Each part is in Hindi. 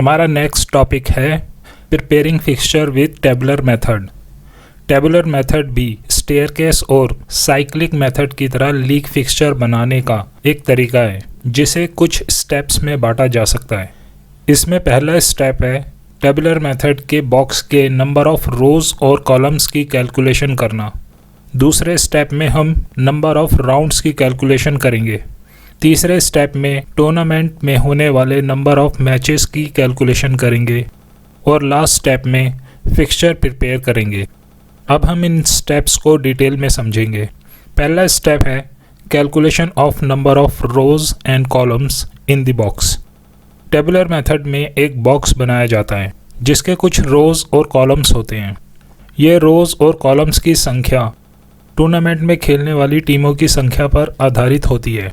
हमारा नेक्स्ट टॉपिक है preparing fixture with tabular method. Tabular method भी स्टेयरकेस और साइक्लिक मेथड की तरह लीक फिक्सचर बनाने का एक तरीका है जिसे कुछ स्टेप्स में बांटा जा सकता है। इसमें पहला स्टेप है टेबुलर मेथड के बॉक्स के नंबर ऑफ रोज और कॉलम्स की कैलकुलेशन करना। दूसरे स्टेप में हम नंबर ऑफ राउंड्स की कैलकुलेशन करेंगे। तीसरे स्टेप में टूर्नामेंट में होने वाले नंबर ऑफ मैचेस की कैलकुलेशन करेंगे और लास्ट स्टेप में फिक्सचर प्रिपेयर करेंगे। अब हम इन स्टेप्स को डिटेल में समझेंगे। पहला स्टेप है calculation of number of rose and columns in the box. Tabular method में एक बॉक्स बनाया जाता है जिसके कुछ रोज और कॉलम्स होते हैं। ये रोज और कॉलम्स की संख्या टूर्नामेंट में खेलने वाली टीमों की संख्या पर आधारित होती है।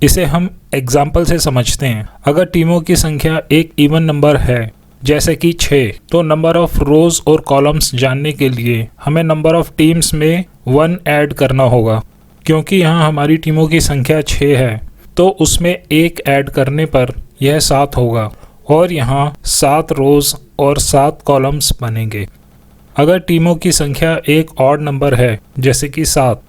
इसे हम एग्जाम्पल से समझते हैं। अगर टीमों की संख्या एक इवन नंबर है जैसे कि 6, तो नंबर ऑफ रोज और कॉलम्स जानने के लिए हमें नंबर ऑफ टीम्स में 1 ऐड करना होगा। क्योंकि यहाँ हमारी टीमों की संख्या 6 है तो उसमें 1 ऐड करने पर यह 7 होगा और यहाँ 7 रोज और 7 कॉलम्स बनेंगे। अगर टीमों की संख्या एक ऑड नंबर है जैसे कि 7,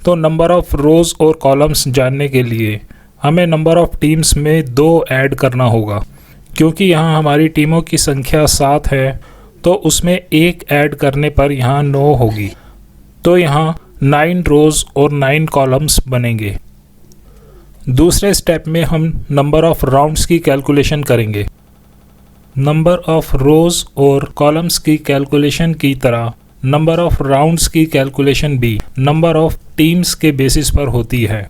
तो नंबर ऑफ रोज और कॉलम्स जानने के लिए हमें नंबर ऑफ टीम्स में 2 ऐड करना होगा। क्योंकि यहाँ हमारी टीमों की संख्या 7 है तो उसमें 1 ऐड करने पर यहाँ 9 होगी। तो यहाँ 9 रोज और 9 कॉलम्स बनेंगे। दूसरे स्टेप में हम नंबर ऑफ राउंड्स की कैलकुलेशन करेंगे। नंबर ऑफ रोज और कॉलम्स की कैलकुलेशन की तरह नंबर ऑफ राउंड्स की कैलकुलेशन भी नंबर ऑफ टीम्स के बेसिस पर होती है।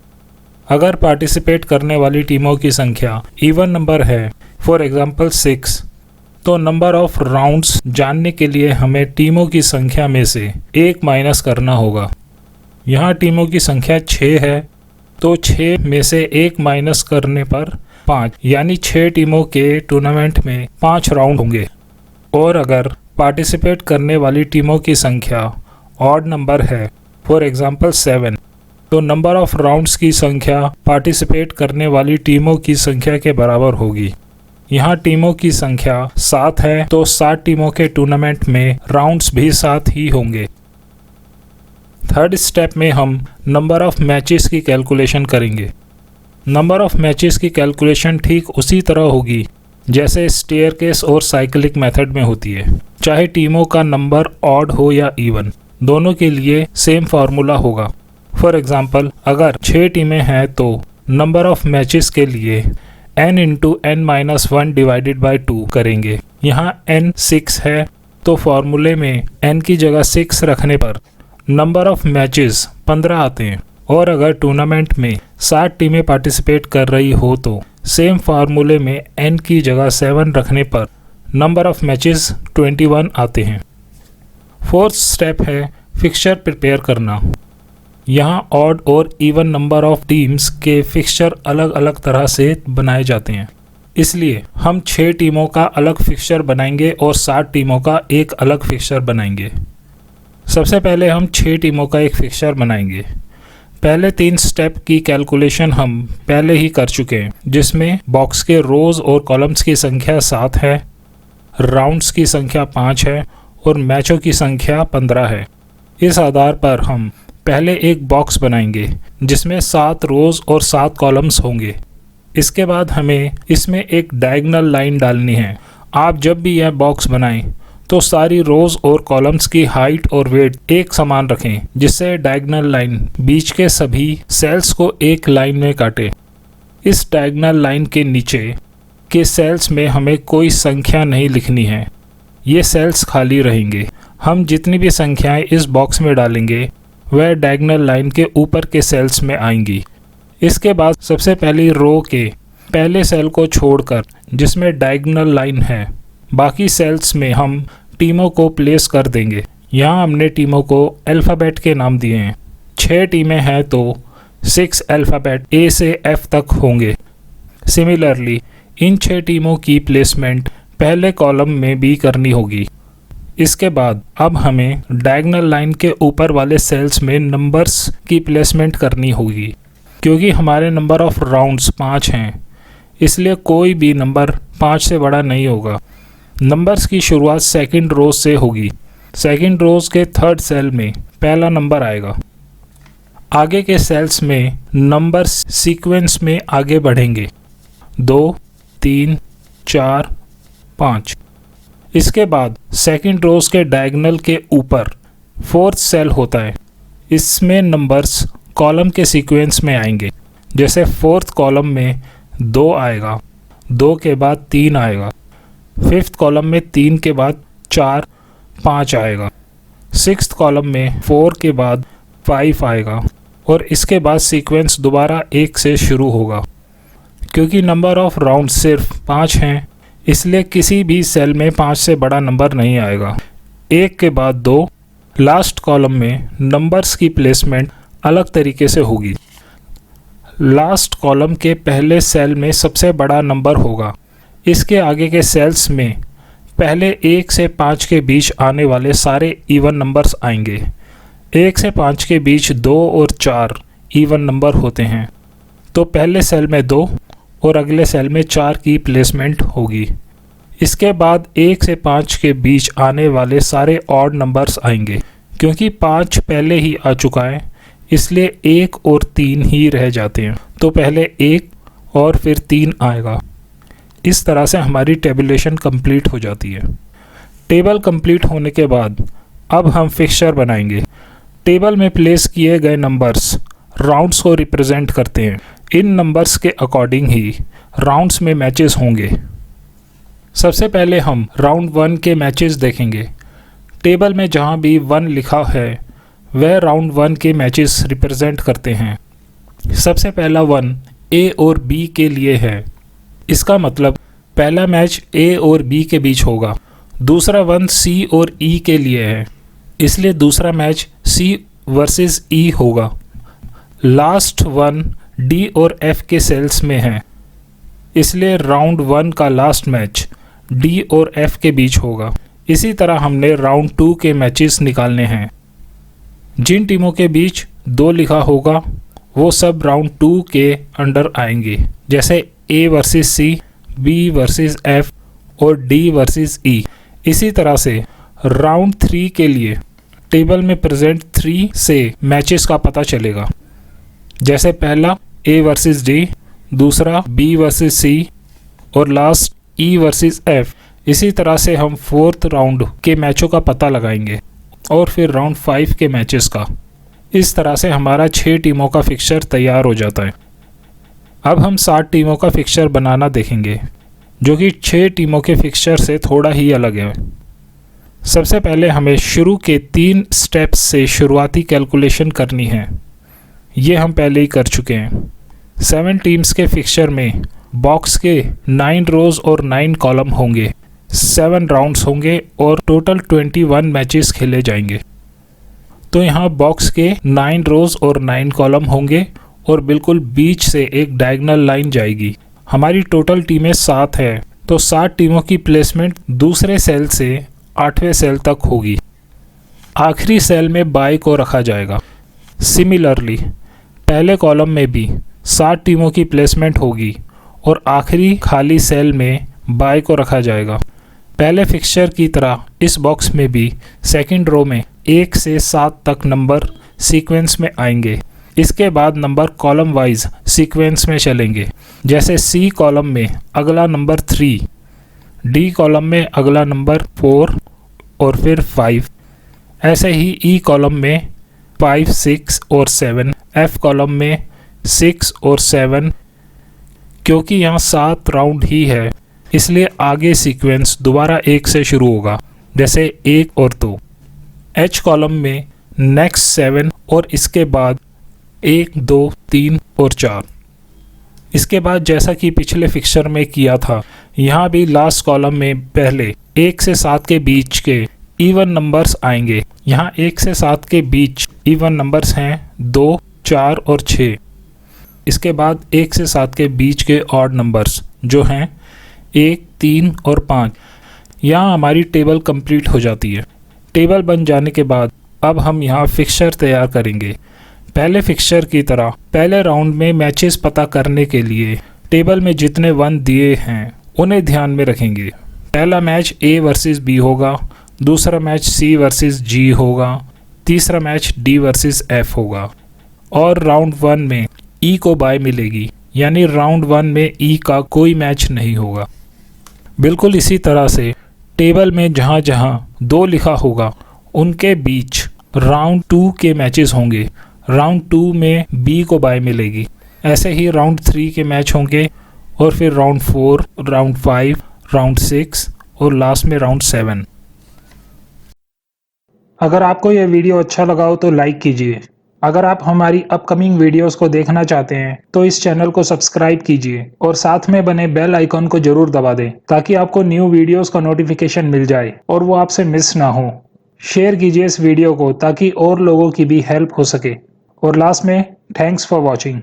अगर पार्टिसिपेट करने वाली टीमों की संख्या इवन नंबर है, फॉर एग्जांपल 6, तो नंबर ऑफ राउंड्स जानने के लिए हमें टीमों की संख्या में से 1 माइनस करना होगा। यहाँ टीमों की संख्या 6 है तो 6 में से 1 माइनस करने पर 5, यानी 6 टीमों के टूर्नामेंट में 5 राउंड होंगे। और अगर पार्टिसिपेट करने वाली टीमों की संख्या ऑड नंबर है, फॉर एग्जांपल 7, तो नंबर ऑफ राउंड्स की संख्या पार्टिसिपेट करने वाली टीमों की संख्या के बराबर होगी। यहाँ टीमों की संख्या 7 है तो 7 टीमों के टूर्नामेंट में राउंड्स भी 7 ही होंगे। थर्ड स्टेप में हम नंबर ऑफ मैचेस की कैलकुलेशन करेंगे। नंबर ऑफ मैचेस की कैलकुलेशन ठीक उसी तरह होगी जैसे स्टेयरकेस और साइक्लिक मेथड में होती है। चाहे टीमों का नंबर ऑड हो या इवन, दोनों के लिए सेम फार्मूला होगा। फॉर एग्जांपल, अगर 6 टीमें हैं तो नंबर ऑफ मैचेस के लिए n into n-1 divided by 2 करेंगे। यहाँ n 6 है तो फार्मूले में n की जगह 6 रखने पर नंबर ऑफ मैचेस 15 आते हैं। और अगर टूर्नामेंट में 7 टीमें पार्टिसिपेट कर रही हो तो सेम फार्मूले में n की जगह 7 रखने पर नंबर ऑफ मैचेस 21 आते हैं। फोर्थ स्टेप है फिक्सचर प्रिपेयर करना। यहाँ ऑड और इवन नंबर ऑफ टीम्स के फिक्सचर अलग अलग तरह से बनाए जाते हैं। इसलिए हम 6 टीमों का अलग फिक्सचर बनाएंगे और 7 टीमों का एक अलग फिक्सचर बनाएंगे। सबसे पहले हम 6 टीमों का एक फिक्सचर बनाएंगे। पहले 3 स्टेप की कैलकुलेशन हम पहले ही कर चुके हैं, जिसमें बॉक्स के रोज और कॉलम्स की संख्या 7 है, राउंड्स की संख्या 5 है और मैचों की संख्या 15 है। इस आधार पर हम पहले एक बॉक्स बनाएंगे जिसमें 7 रोज और 7 कॉलम्स होंगे। इसके बाद हमें इसमें एक डायगोनल लाइन डालनी है। आप जब भी यह बॉक्स बनाएं तो सारी रोज और कॉलम्स की हाइट और वेट एक समान रखें, जिससे डायगोनल लाइन बीच के सभी सेल्स को एक लाइन में काटे। इस डायगोनल लाइन के नीचे के सेल्स में हमें कोई संख्या नहीं लिखनी है, ये सेल्स खाली रहेंगे। हम जितनी भी संख्याएं इस बॉक्स में डालेंगे वह डायगोनल लाइन के ऊपर के सेल्स में आएंगी। इसके बाद सबसे पहली रो के पहले सेल को छोड़कर जिसमें डायगोनल लाइन है, बाकी सेल्स में हम टीमों को प्लेस कर देंगे। यहाँ हमने टीमों को अल्फ़ाबेट के नाम दिए हैं। 6 टीमें हैं तो 6 अल्फ़ाबेट A से F तक होंगे। सिमिलरली इन 6 टीमों की प्लेसमेंट पहले कॉलम में भी करनी होगी। इसके बाद अब हमें डायगोनल लाइन के ऊपर वाले सेल्स में नंबर्स की प्लेसमेंट करनी होगी। क्योंकि हमारे नंबर ऑफ राउंड्स 5 हैं, इसलिए कोई भी नंबर 5 से बड़ा नहीं होगा। नंबर्स की शुरुआत सेकंड रोज से होगी। सेकंड रोज के थर्ड सेल में पहला नंबर आएगा। आगे के सेल्स में नंबर्स सीक्वेंस में आगे बढ़ेंगे 2, 3, 4, 5। इसके बाद सेकंड रोज के डायगोनल के ऊपर फोर्थ सेल होता है। इसमें नंबर्स कॉलम के सीक्वेंस में आएंगे। जैसे फोर्थ कॉलम में 2 आएगा, 2 के बाद 3 आएगा, फिफ्थ कॉलम में 3 के बाद 4, 5 आएगा, सिक्स्थ कॉलम में 4 के बाद 5 आएगा और इसके बाद सीक्वेंस दोबारा 1 से शुरू होगा। क्योंकि नंबर ऑफ राउंड सिर्फ 5 हैं, इसलिए किसी भी सेल में 5 से बड़ा नंबर नहीं आएगा। 1 के बाद 2। लास्ट कॉलम में नंबर्स की प्लेसमेंट अलग तरीके से होगी। लास्ट कॉलम के पहले सेल में सबसे बड़ा नंबर होगा। इसके आगे के सेल्स में पहले 1 से 5 के बीच आने वाले सारे इवन नंबर्स आएंगे। 1 से 5 के बीच 2 और 4 इवन नंबर होते हैं, तो पहले सेल में 2 और अगले सेल में 4 की प्लेसमेंट होगी। इसके बाद 1 से 5 के बीच आने वाले सारे ऑड नंबर्स आएंगे। क्योंकि 5 पहले ही आ चुका है, इसलिए 1 और 3 ही रह जाते हैं, तो पहले 1 और फिर 3 आएगा। इस तरह से हमारी टेबुलेशन कंप्लीट हो जाती है। टेबल कंप्लीट होने के बाद अब हम फिक्सचर बनाएंगे। टेबल में प्लेस किए गए नंबर्स राउंड्स को रिप्रेजेंट करते हैं। इन नंबर्स के अकॉर्डिंग ही राउंड्स में मैचेस होंगे। सबसे पहले हम राउंड 1 के मैचेस देखेंगे। टेबल में जहाँ भी 1 लिखा है वह राउंड 1 के मैचेस रिप्रेजेंट करते हैं। सबसे पहला 1 ए और बी के लिए है। इसका मतलब पहला मैच ए और बी के बीच होगा। दूसरा 1 सी और ई के लिए है, इसलिए दूसरा मैच सी वर्सेस ई होगा। लास्ट 1 डी और एफ के सेल्स में है, इसलिए राउंड 1 का लास्ट मैच डी और एफ के बीच होगा। इसी तरह हमने राउंड 2 के मैचेस निकालने हैं। जिन टीमों के बीच 2 लिखा होगा वो सब राउंड 2 के अंडर आएंगे, जैसे A versus C, B versus F और डी वर्सेस ई। इसी तरह से राउंड 3 के लिए टेबल में प्रेजेंट 3 से मैचेस का पता चलेगा। जैसे पहला ए वर्सेस डी, दूसरा बी वर्सेस सी और लास्ट ई वर्सेस एफ। इसी तरह से हम 4th राउंड के मैचों का पता लगाएंगे और फिर राउंड 5 के मैचेस का। इस तरह से हमारा 6 टीमों का फिक्सचर तैयार हो जाता है। अब हम 7 टीमों का फिक्सचर बनाना देखेंगे, जो कि 6 टीमों के फिक्सचर से थोड़ा ही अलग है। सबसे पहले हमें शुरू के 3 स्टेप्स से शुरुआती कैलकुलेशन करनी है। ये हम पहले ही कर चुके हैं। 7 टीम्स के फिक्सचर में बॉक्स के 9 रोज और 9 कॉलम होंगे। 7 राउंड्स होंगे और टोटल 21 मैचेस खेले जाएंगे। तो यहाँ बॉक्स के 9 रोज और 9 कॉलम होंगे और बिल्कुल बीच से एक डायगोनल लाइन जाएगी। हमारी टोटल टीमें 7 है, तो 7 टीमों की प्लेसमेंट दूसरे सेल से 8वें सेल तक होगी। आखिरी सेल में बाय को रखा जाएगा। सिमिलरली पहले कॉलम में भी 7 टीमों की प्लेसमेंट होगी और आखिरी खाली सेल में बाय को रखा जाएगा। पहले फिक्सचर की तरह इस बॉक्स में भी सेकंड रो में 1 से 7 तक नंबर सीक्वेंस में आएंगे। इसके बाद नंबर कॉलम वाइज सीक्वेंस में चलेंगे। जैसे सी कॉलम में अगला नंबर 3, डी कॉलम में अगला नंबर 4 और फिर 5। ऐसे ही ई कॉलम में 5, 6 और 7, एफ कॉलम में 6 और 7। क्योंकि यहाँ 7 राउंड ही है, इसलिए आगे सीक्वेंस दोबारा 1 से शुरू होगा, जैसे 1 और 2। एच कॉलम में नेक्स्ट 7 और इसके बाद 1, 2, 3 और 4। इसके बाद जैसा कि पिछले फिक्सचर में किया था, यहाँ भी लास्ट कॉलम में पहले 1 से 7 के बीच के इवन नंबर्स आएंगे। यहाँ 1 से 7 के बीच इवन नंबर्स हैं 2, 4 और 6। इसके बाद 1 से 7 के बीच के ऑड नंबर्स जो हैं 1, 3 और 5। यहाँ हमारी टेबल कंप्लीट हो जाती है। टेबल बन जाने के बाद अब हम यहाँ फिक्सचर तैयार करेंगे। पहले फिक्सचर की तरह पहले राउंड में मैचेस पता करने के लिए टेबल में जितने 1 दिए हैं उन्हें ध्यान में रखेंगे। पहला मैच A वर्सेस B होगा, दूसरा मैच C वर्सेस G होगा, तीसरा मैच D वर्सेस F होगा और राउंड 1 में E को बाय मिलेगी, यानी राउंड 1 में E का कोई मैच नहीं होगा। बिल्कुल इसी तरह से टेबल में जहाँ जहाँ 2 लिखा होगा उनके बीच राउंड 2 के मैचेस होंगे। राउंड 2 में B को बाय मिलेगी। ऐसे ही राउंड 3 के मैच होंगे और फिर राउंड 4, राउंड 5, राउंड 6 और लास्ट में राउंड 7। अगर आपको यह वीडियो अच्छा लगा हो तो लाइक कीजिए। अगर आप हमारी अपकमिंग वीडियोस को देखना चाहते हैं तो इस चैनल को सब्सक्राइब कीजिए और साथ में बने बेल आइकॉन को जरूर दबा दें ताकि आपको न्यू वीडियोस का नोटिफिकेशन मिल जाए और वो आपसे मिस ना हो। शेयर कीजिए इस वीडियो को ताकि और लोगों की भी हेल्प हो सके। और लास्ट में थैंक्स फॉर वॉचिंग।